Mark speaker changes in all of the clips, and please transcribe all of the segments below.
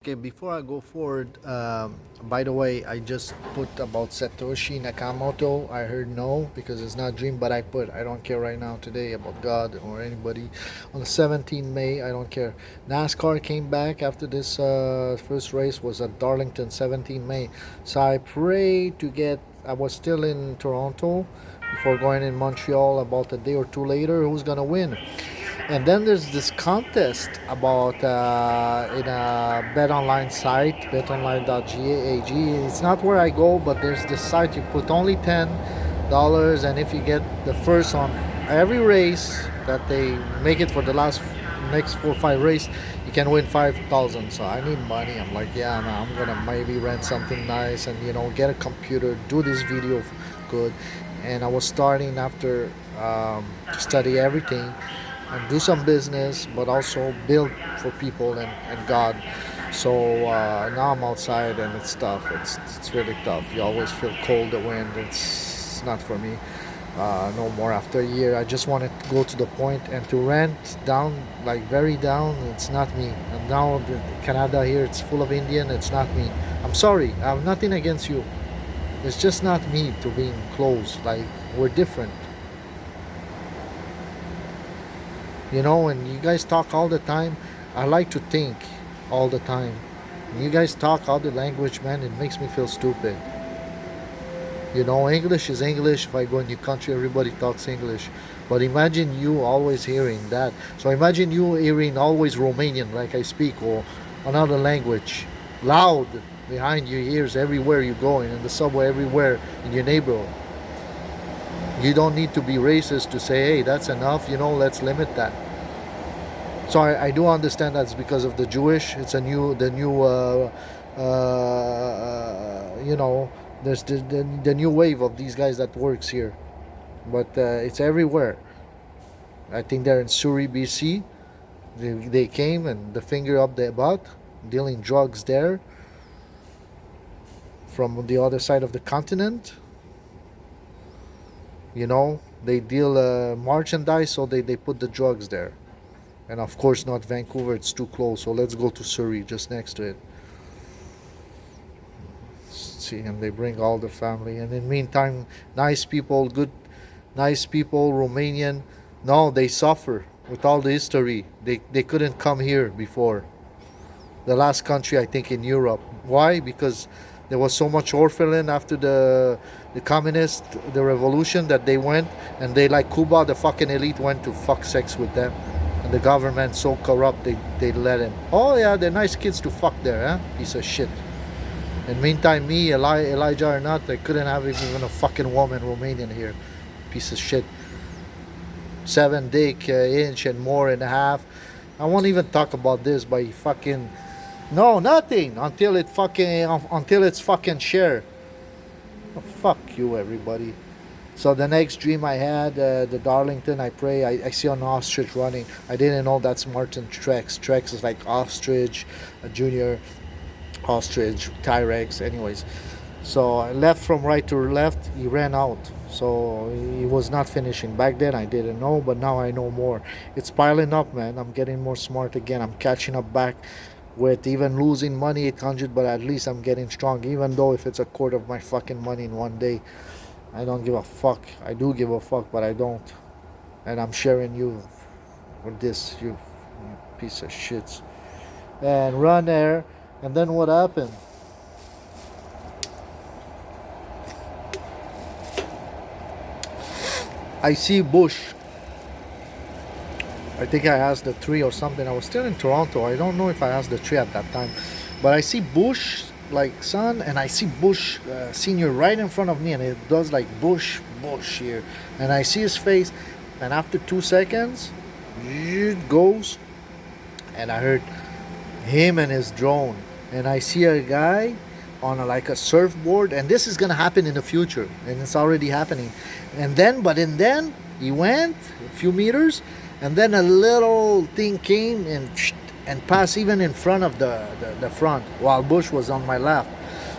Speaker 1: Okay, before I go forward, by the way, I just put about Satoshi Nakamoto. I heard no because it's not dream, but I don't care right now today about God or anybody. On the 17th May, I don't care. NASCAR came back after this first race was at Darlington, 17th May. So I pray to get. I was still in Toronto before going in Montreal about a day or two later. Who's gonna win? And then there's this contest about in a bet online site, betonline.gag. It's not where I go, but there's this site you put only $10, and if you get the first on every race that they make it for the last next 4 or 5 race, you can win 5,000. So I need money. I'm like, yeah, no, I'm gonna maybe rent something nice and get a computer, do this video good. And I was starting after to study everything and do some business, but also build for people and God. So now I'm outside and it's tough. It's really tough. You always feel cold, the wind. It's not for me. No more after a year. I just want to go to the point and to rent down, like very down. It's not me. And now Canada here, it's full of Indian. It's not me. I'm sorry. I have nothing against you. It's just not me to being close. Like we're different. And you guys talk all the time. I like to think all the time. When you guys talk all the language, man, it makes me feel stupid. English is English. If I go in your country, everybody talks English. But imagine you always hearing that. So imagine you hearing always Romanian, like I speak, or another language, loud behind your ears everywhere you go, in the subway, everywhere in your neighborhood. You don't need to be racist to say, hey, that's enough, let's limit that. So I do understand that's because of the Jewish. It's the new, there's the new wave of these guys that works here. But it's everywhere. I think they're in Surrey, BC. They came and the finger up their butt, dealing drugs there from the other side of the continent. They deal merchandise, so they put the drugs there. And of course not Vancouver, it's too close, so let's go to Surrey, just next to it. See, and they bring all the family, and in the meantime, nice people, nice people, Romanian. No, they suffer with all the history. They couldn't come here before. The last country, I think, in Europe. Why? Because there was so much orphan after the communist, the revolution, that they went, and they, like Cuba, the fucking elite went to fuck sex with them, and the government so corrupt they let him. Oh yeah, they're nice kids to fuck there, huh? Piece of shit. And meantime, me, Elijah or not, I couldn't have even a fucking woman Romanian here. Piece of shit. 7 dick, inch and more and a half. I won't even talk about this by fucking. No, nothing until it's fucking share. Oh, fuck you, everybody. So the next dream I had, the Darlington, I pray, I see an ostrich running. I didn't know that's Martin Trex. Trex is like ostrich, a junior ostrich, T-Rex, anyways. So I left from right to left, he ran out. So he was not finishing. Back then I didn't know, but now I know more. It's piling up, man. I'm getting more smart again. I'm catching up back with even losing money, 800, but at least I'm getting strong. Even though if it's a quarter of my fucking money in one day, I don't give a fuck. I do give a fuck, but I don't. And I'm sharing you with this, you piece of shits. And run there, and then what happened? I see bush. I think I asked the tree or something. I was still in Toronto. I don't know if I asked the tree at that time. But I see bush, like sun, and I see bush senior right in front of me, and it does like bush here. And I see his face, and after 2 seconds, it goes, and I heard him and his drone. And I see a guy on like a surfboard, and this is gonna happen in the future, and it's already happening. And then he went a few meters, and then a little thing came and passed even in front of the front, while Bush was on my left.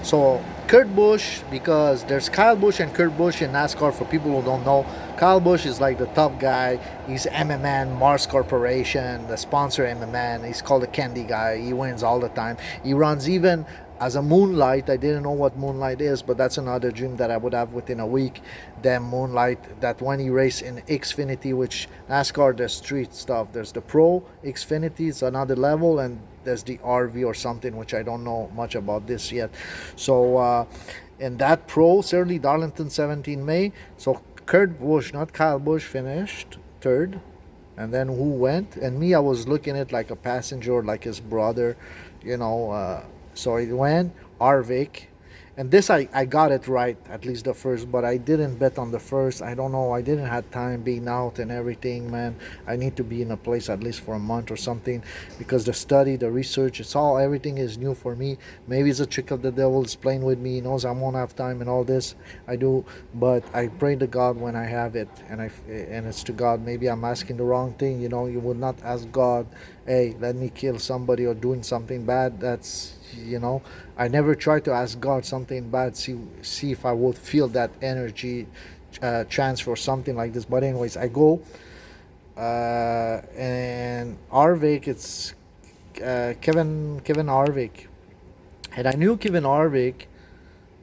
Speaker 1: So Kurt Busch, because there's Kyle Busch and Kurt Busch in NASCAR. For people who don't know, Kyle Busch is like the top guy. He's MMN, Mars Corporation, the sponsor MMN. He's called the candy guy. He wins all the time. He runs even as a Moonlight. I didn't know what Moonlight is, but that's another dream that I would have within a week. Then Moonlight, that when he race in Xfinity, which NASCAR, there's street stuff. There's the Pro Xfinity, it's another level, and there's the RV or something, which I don't know much about this yet. So, in that Pro, certainly Darlington 17 May. So Kurt Busch, not Kyle Busch, finished third. And then who went? And me, I was looking at like a passenger, like his brother, you know. So it went Arvik. And this I got it right, at least the first, but I didn't bet on the first. I don't know. I didn't have time being out and everything, man. I need to be in a place at least for a month or something, because the study, the research, it's all, everything is new for me. Maybe it's a trick of the devil. It's playing with me. He knows I won't have time and all this. I do, but I pray to God when I have it, and it's to God. Maybe I'm asking the wrong thing. You know, you would not ask God, hey, let me kill somebody or doing something bad. That's, you know, I never try to ask God something bad, see if I would feel that energy transfer or something like this. But anyways, I go, and Arvik, it's Kevin Arvik, and I knew Kevin Arvik.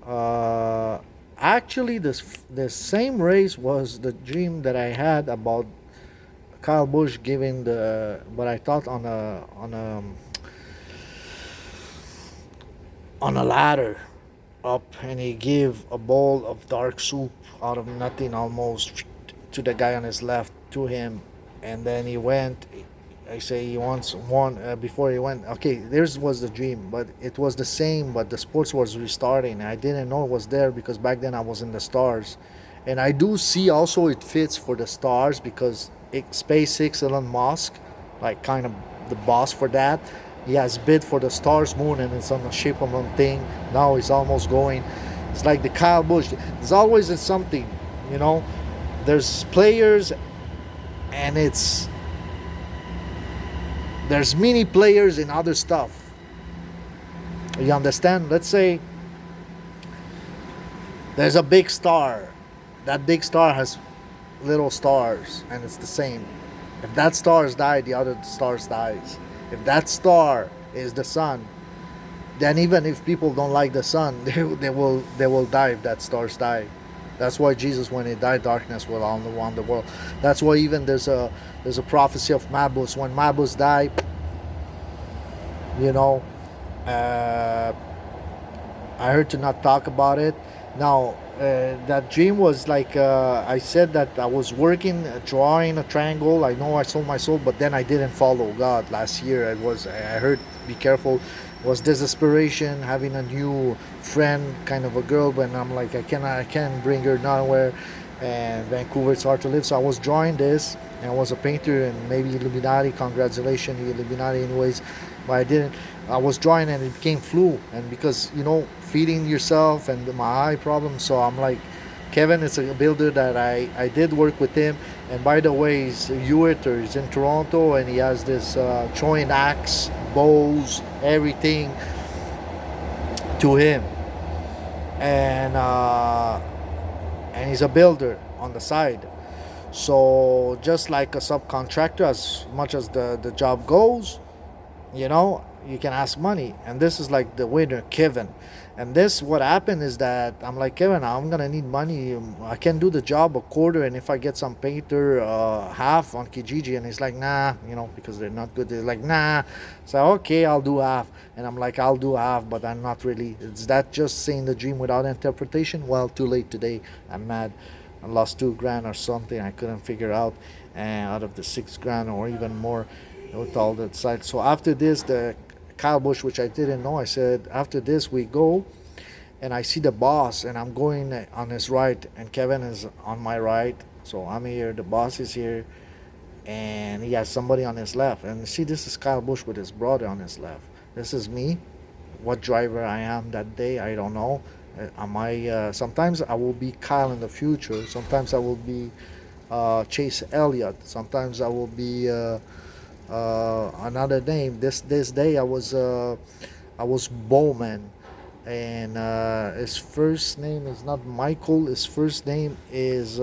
Speaker 1: uh, Actually, this same race was the dream that I had about Kyle Busch giving the, but I thought on a ladder up, and he gave a bowl of dark soup out of nothing almost to the guy on his left, to him. And then he went, I say he wants one, before he went, okay, theirs was the dream, but it was the same, but the sports was restarting. I didn't know it was there because back then I was in the stars. And I do see also it fits for the stars, because SpaceX, Elon Musk, like kind of the boss for that, he has bid for the stars moon, and it's on the shape of one thing. Now he's almost going. It's like the Kyle Busch. There's always something, you know. There's players, and there's mini players in other stuff. You understand? Let's say there's a big star. That big star has little stars, and it's the same. If that stars die, the other stars dies. If that star is the sun, then even if people don't like the sun, they will die if that stars die. That's why Jesus, when he died, darkness will all around the world. That's why even there's a prophecy of Mabus. When Mabus died, you know, uh, I heard to not talk about it. Now, that dream was like, I said that I was working, drawing a triangle. I know I sold my soul, but then I didn't follow God last year. I heard, be careful. It was desperation, having a new friend, kind of a girl, but I'm like, I can't bring her nowhere. And Vancouver, it's hard to live. So I was drawing this, and I was a painter, and maybe Illuminati, congratulations, Illuminati, anyways. But I didn't. I was drawing, and it became flu, and because, you know, feeding yourself and my eye problem. So I'm like, Kevin is a builder that I did work with him. And by the way, he's a Hewitter. He's in Toronto, and he has this throwing axe, bows, everything to him. And he's a builder on the side. So just like a subcontractor, as much as the job goes, you know, you can ask money. And this is like the winner, Kevin. And this, what happened is that I'm like, Kevin, I'm gonna need money. I can do the job a quarter, and if I get some painter, half on Kijiji. And he's like, nah, you know, because they're not good. They're like, nah. So okay, I'll do half. And I'm like, I'll do half, but I'm not really. Is that just saying the dream without interpretation? Well, too late today. I'm mad. I lost 2 grand or something. I couldn't figure out, and out of the 6 grand or even more, with all that side. So after this, the Kyle Busch, which I didn't know, I said, after this we go, and I see the boss, and I'm going on his right, and Kevin is on my right. So I'm here, the boss is here, and he has somebody on his left. And see, this is Kyle Busch with his brother on his left. This is me. What driver I am that day, I don't know. Am I? Sometimes I will be Kyle in the future. Sometimes I will be Chase Elliott. Sometimes I will be another name. This day I was Bowman, and his first name is not Michael. His first name is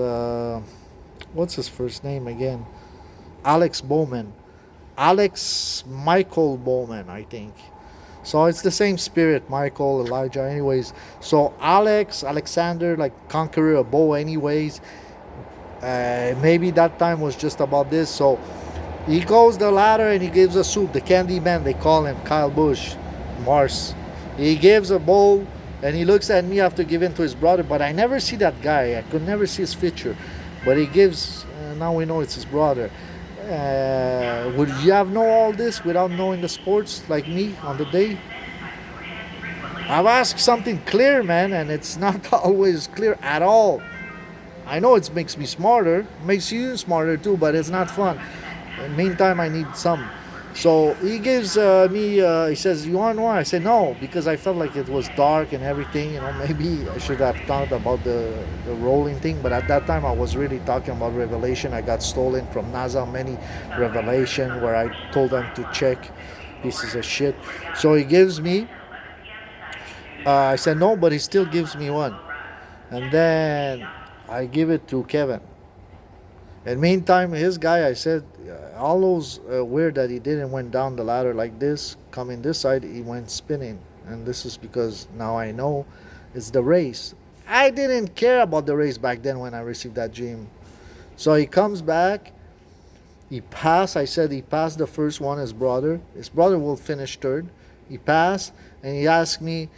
Speaker 1: what's his first name again? Alex Bowman. Alex Michael Bowman, I think. So it's the same spirit, Michael, Elijah, anyways. So Alexander, like conqueror of bow, anyways. Maybe that time was just about this. So he goes the ladder and he gives a soup. The candy man, they call him Kyle Busch, Mars. He gives a bowl and he looks at me after giving to his brother. But I never see that guy. I could never see his feature. But he gives. Now we know it's his brother. Would you have know all this without knowing the sports like me on the day? I've asked something clear, man, and it's not always clear at all. I know it makes me smarter, makes you smarter too, but it's not fun. In the meantime, I need some. So he gives me, he says, "You want one?" I said, "No," because I felt like it was dark and everything. Maybe I should have thought about the rolling thing, but at that time I was really talking about Revelation. I got stolen from NASA many Revelation where I told them to check pieces of shit. So he gives me, I said, "No," but he still gives me one. And then I give it to Kevin. And meantime, his guy, I said, all those weird that he did and went down the ladder like this, coming this side, he went spinning. And this is because now I know it's the race. I didn't care about the race back then when I received that dream. So he comes back, he passed. I said he passed the first one, his brother. His brother will finish third. He passed, and he asked me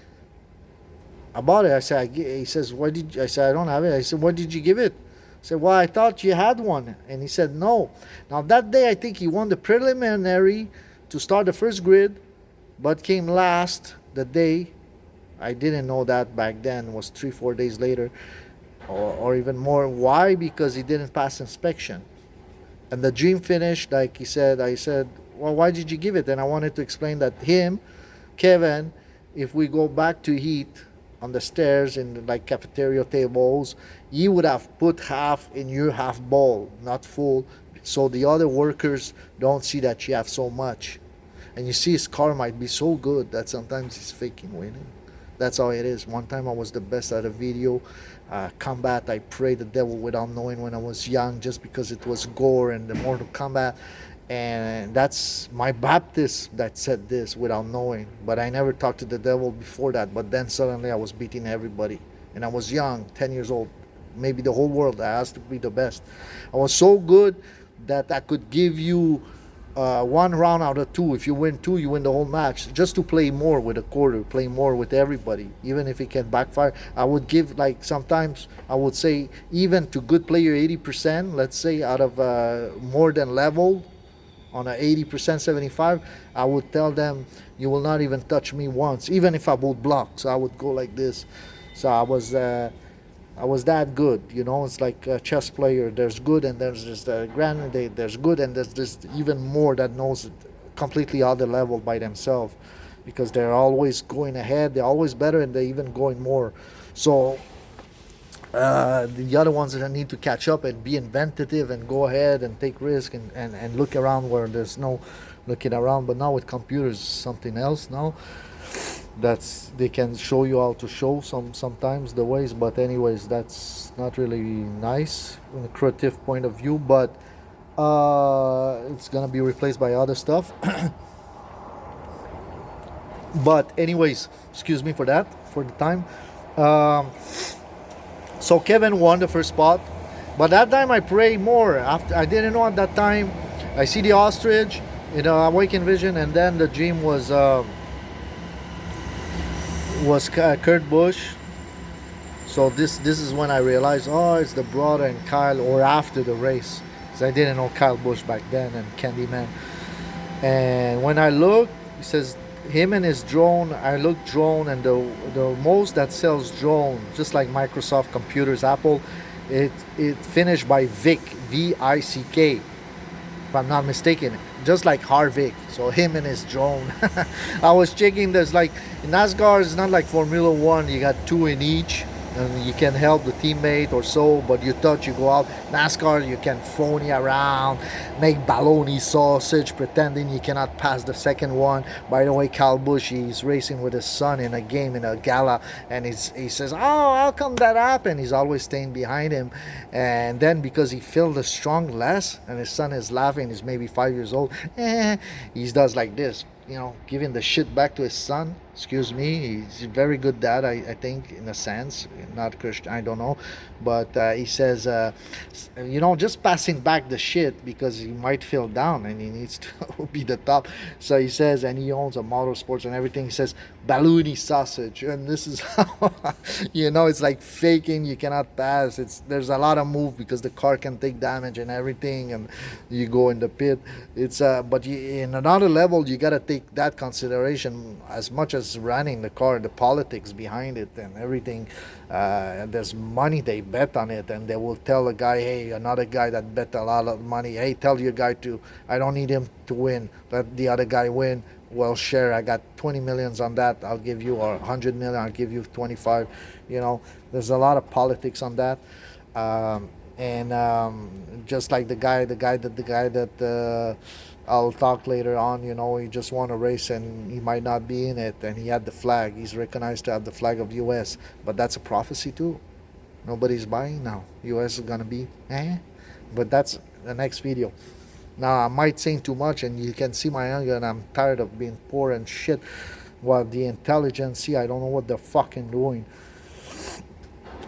Speaker 1: about it. I said, he says, "What did you?" I said, "I don't have it." I said, "What did you give it?" I said, "Well, I thought you had one." And he said, "No." Now, that day, I think he won the preliminary to start the first grid, but came last the day. I didn't know that back then. It was 3, 4 days later, or even more. Why? Because he didn't pass inspection. And the dream finished, like he said, I said, "Well, why did you give it?" And I wanted to explain that him, Kevin, if we go back to heat on the stairs in like cafeteria tables, you would have put half in your half bowl, not full, so the other workers don't see that you have so much. And you see his car might be so good that sometimes he's faking winning. That's how it is. One time I was the best at a video combat. I prayed the devil without knowing when I was young, just because it was gore and the Mortal Kombat. And that's my Baptist that said this without knowing. But I never talked to the devil before that. But then suddenly I was beating everybody. And I was young, 10 years old. Maybe the whole world. I asked to be the best. I was so good that I could give you 1 round out of 2. If you win 2, you win the whole match. Just to play more with a quarter, play more with everybody. Even if it can backfire, I would give, like, sometimes I would say, even to good player 80%, let's say, out of more than level, on a 80%, 75, I would tell them, "You will not even touch me once," even if I would block. So I would go like this. So I was that good. It's like a chess player. There's good and there's just a granddad. There's good and there's just even more that knows it completely other level by themselves, because they're always going ahead. They're always better and they're even going more. So the other ones that need to catch up and be inventive and go ahead and take risk and look around where there's no looking around. But now with computers, something else now. That's, they can show you how to show sometimes the ways. But anyways, that's not really nice from a creative point of view. But it's gonna be replaced by other stuff. But anyways, excuse me for that, for the time. So Kevin won the first spot, but that time I pray more. After, I didn't know at that time. I see the ostrich in Awakened Vision, and then the dream was Kurt Busch. So this is when I realized, oh, it's the brother and Kyle, or after the race, because I didn't know Kyle Busch back then and Candyman. And when I looked, he says him and his drone. I looked drone, and the most that sells drone, just like Microsoft computers, Apple, it finished by Vic, Vick, if I'm not mistaken, just like Harvick. So him and his drone. I was checking. There's like in NASCAR, it's not like Formula One. You got 2 in each. and you can help the teammate or so, but you thought you go out. NASCAR, you can phony around, make baloney sausage, pretending you cannot pass the second one. By the way, Kyle Busch, he's racing with his son in a game, in a gala, and he says, oh, how come that happened? He's always staying behind him. And then because he felt the strong less, and his son is laughing, he's maybe 5 years old, he does like this, giving the shit back to his son. Excuse me, he's a very good dad, I think, in a sense. Not Christian, I don't know. But he says, just passing back the shit because he might feel down and he needs to be the top. So he says, and he owns a motorsports and everything. He says, balloony sausage. And this is how, it's like faking. You cannot pass. There's a lot of move because the car can take damage and everything. And you go in the pit. But in another level, you got to take that consideration as much as running the car, the politics behind it and everything. There's money they bet on it, and they will tell a guy, hey, another guy that bet a lot of money, hey, tell your guy to, I don't need him to win, let the other guy win. Well, share, I got 20 millions on that, I'll give you, or 100 million, I'll give you 25. There's a lot of politics on that. And just like the guy that I'll talk later on, he just won a race and he might not be in it, and he had the flag. He's recognized to have the flag of US, but that's a prophecy too. Nobody's buying now. US is gonna be, but that's the next video. Now I might say too much, and you can see my anger, and I'm tired of being poor and shit. Well, the intelligentsia, I don't know what they're fucking doing.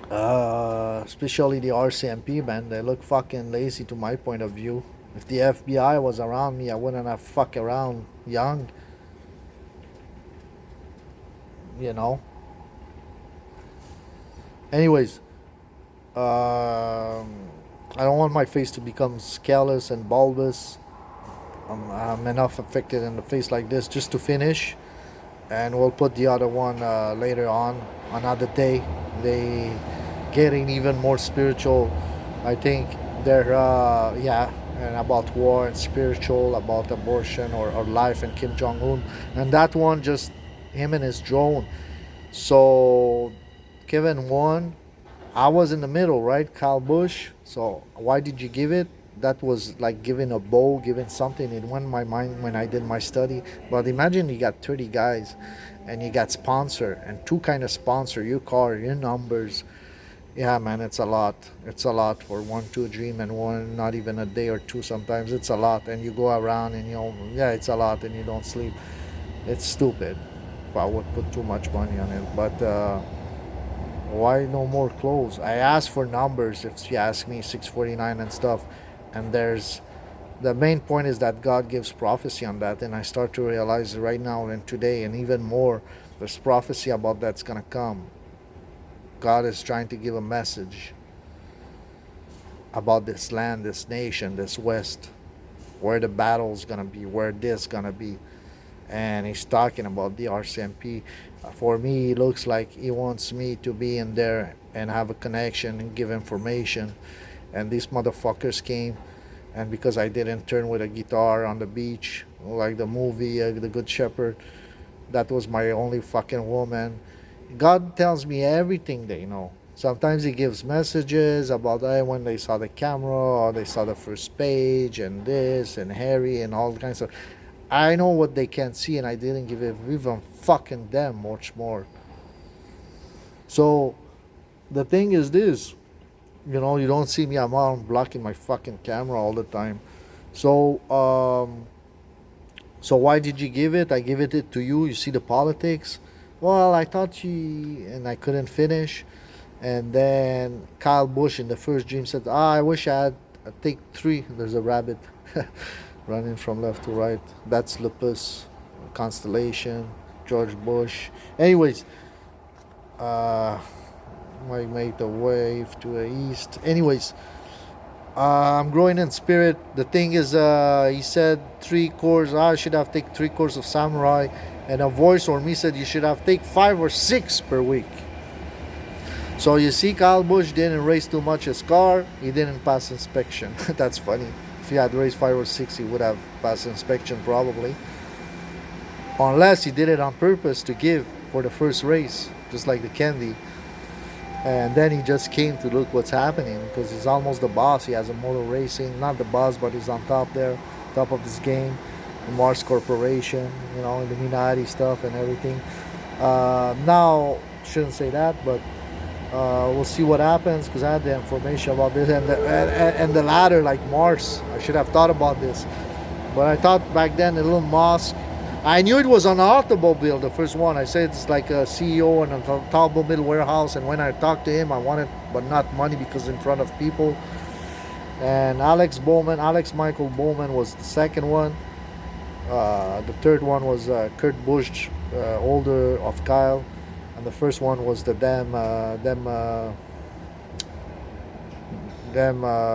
Speaker 1: Especially the RCMP, man, they look fucking lazy to my point of view. If the FBI was around me, I wouldn't have fuck around young. Anyways, I don't want my face to become scaleless and bulbous. I'm enough affected in the face like this just to finish. And we'll put the other one later on, another day. They getting even more spiritual. I think they're, and about war and spiritual, about abortion or life and Kim Jong-un. And that one, just him and his drone. So Kevin won. I was in the middle, right? Kyle Busch. So why did you give it? That was like giving a bowl, giving something. It went in my mind when I did my study. But imagine you got 30 guys and you got sponsor and two kind of sponsor, your car, your numbers. Yeah, man, it's a lot. It's a lot for one, two dream and one, not even a day or two sometimes. It's a lot. And you go around and, it's a lot and you don't sleep. It's stupid. I would put too much money on it. But why no more clothes? I asked for numbers, if you ask me, 649 and stuff. And the main point is that God gives prophecy on that. And I start to realize right now and today and even more, there's prophecy about that's going to come. God is trying to give a message about this land, this nation, this West, where the battle's gonna be, where this gonna be. And he's talking about the RCMP. For me, it looks like he wants me to be in there and have a connection and give information. And these motherfuckers came, and because I didn't turn with a guitar on the beach, like the movie, The Good Shepherd, that was my only fucking woman. God tells me everything they know. Sometimes he gives messages about when they saw the camera or they saw the first page and this and Harry and all kinds of. I know what they can't see, and I didn't give it even fucking them much more. So the thing is this, you don't see me. I'm on blocking my fucking camera all the time. So so why did you give it? I give it to you. You see the politics. Well, I thought and I couldn't finish. And then Kyle Busch in the first dream said, I wish I'd take 3. There's a rabbit running from left to right. That's Lupus, Constellation, George Bush. Anyways, I made the wave to the east. Anyways, I'm growing in spirit. The thing is, he said 3 course. I should have taken 3 courses of samurai. And a voice or me said you should have take 5 or 6 per week. So you see, Kyle Busch didn't race too much his car. He didn't pass inspection. That's funny. If he had raced 5 or 6, he would have passed inspection probably. Unless he did it on purpose to give for the first race, just like the candy. And then he just came to look what's happening because he's almost the boss. He has a motor racing, not the boss, but he's on top there, top of this game. The Mars Corporation, Illuminati stuff and everything. Now, shouldn't say that, but we'll see what happens because I had the information about this and the ladder like Mars. I should have thought about this, but I thought back then the little mosque. I knew it was an automobile, the first one. I said it's like a CEO in an automobile warehouse, and when I talked to him, I wanted, but not money because in front of people. And Alex Michael Bowman was the second one. The third one was Kurt Busch, older of Kyle, and the first one was the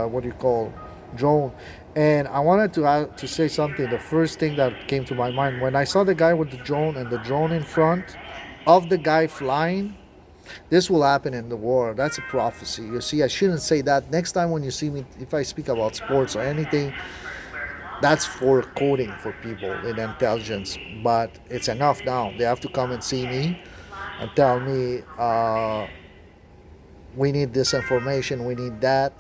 Speaker 1: what do you call, drone. And I wanted to say something. The first thing that came to my mind when I saw the guy with the drone and the drone in front of the guy flying, this will happen in the war. That's a prophecy. You see, I shouldn't say that. Next time when you see me, if I speak about sports or anything, that's for coding for people in intelligence. But it's enough now. They have to come and see me and tell me, we need this information, we need that.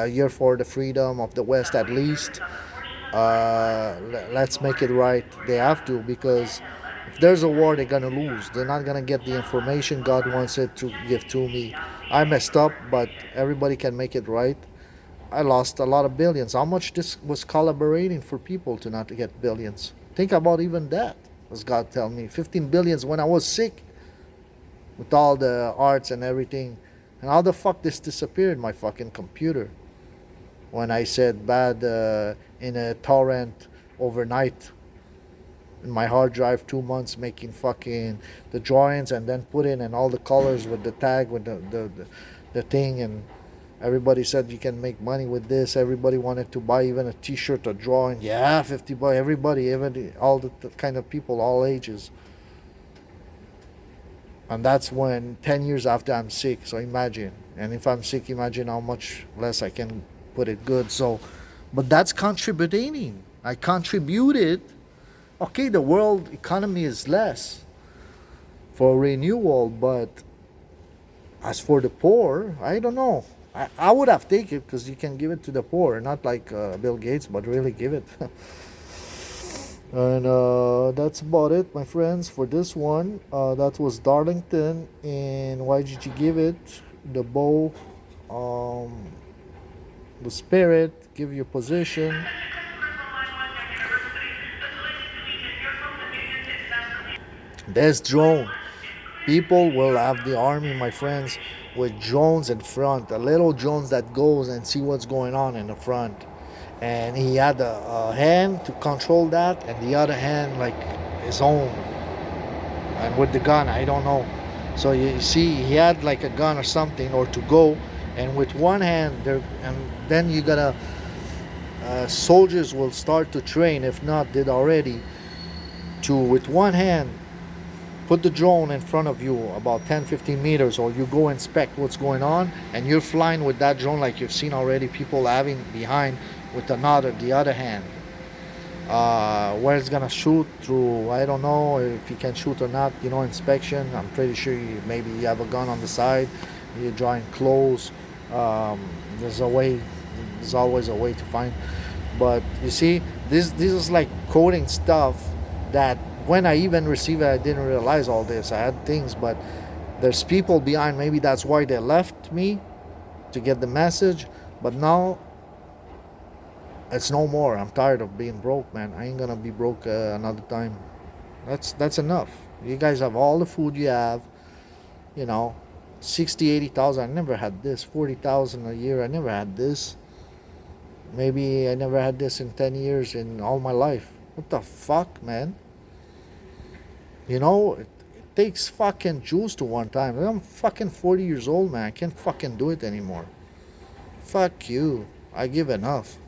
Speaker 1: You're for the freedom of the West at least. Let's make it right. They have to, because if there's a war, they're gonna lose. They're not gonna get the information God wants it to give to me. I messed up, but everybody can make it right. I lost a lot of billions. How much this was collaborating for people to not get billions? Think about even that. As God tell me, 15 billions when I was sick with all the arts and everything. And how the fuck this disappeared my fucking computer when I said bad in a torrent overnight in my hard drive 2 months making fucking the drawings and then put in and all the colors with the tag with the thing, and everybody said you can make money with this. Everybody wanted to buy even a t-shirt or drawing. Yeah, 50 bucks. Everybody, even all the kind of people, all ages. And that's when 10 years after I'm sick. So imagine, and if I'm sick, imagine how much less I can put it good. So, but that's contributing. I contributed. Okay, the world economy is less for renewal, but as for the poor, I don't know. I would have taken it because you can give it to the poor, not like Bill Gates, but really give it. And that's about it, my friends, for this one. That was Darlington. And why did you give it? The bow, um, the spirit, give your position. There's drone. People will have the army, my friends, with drones in front. A little drones that goes and see what's going on in the front. And he had a hand to control that, and the other hand like his own, and with the gun I don't know. So you see he had like a gun or something, or to go, and with one hand there, and then you gotta soldiers will start to train, if not did already, to with one hand put the drone in front of you about 10-15 meters, or you go inspect what's going on, and you're flying with that drone like you've seen already people having behind, with another the other hand, where it's gonna shoot through. I don't know if you can shoot or not, inspection. I'm pretty sure maybe you have a gun on the side, you're drawing close. There's a way, there's always a way to find. But you see, this is like coding stuff that when I even received it, I didn't realize all this. I had things, but there's people behind. Maybe that's why they left me, to get the message. But now it's no more. I'm tired of being broke, man. I ain't gonna be broke another time. That's enough. You guys have all the food you have, you know, 60, 80,000. I never had this. 40,000 a year. I never had this. Maybe I never had this in 10 years in all my life. What the fuck, man? It takes fucking juice to one time. I'm fucking 40 years old, man. I can't fucking do it anymore. Fuck you. I give enough.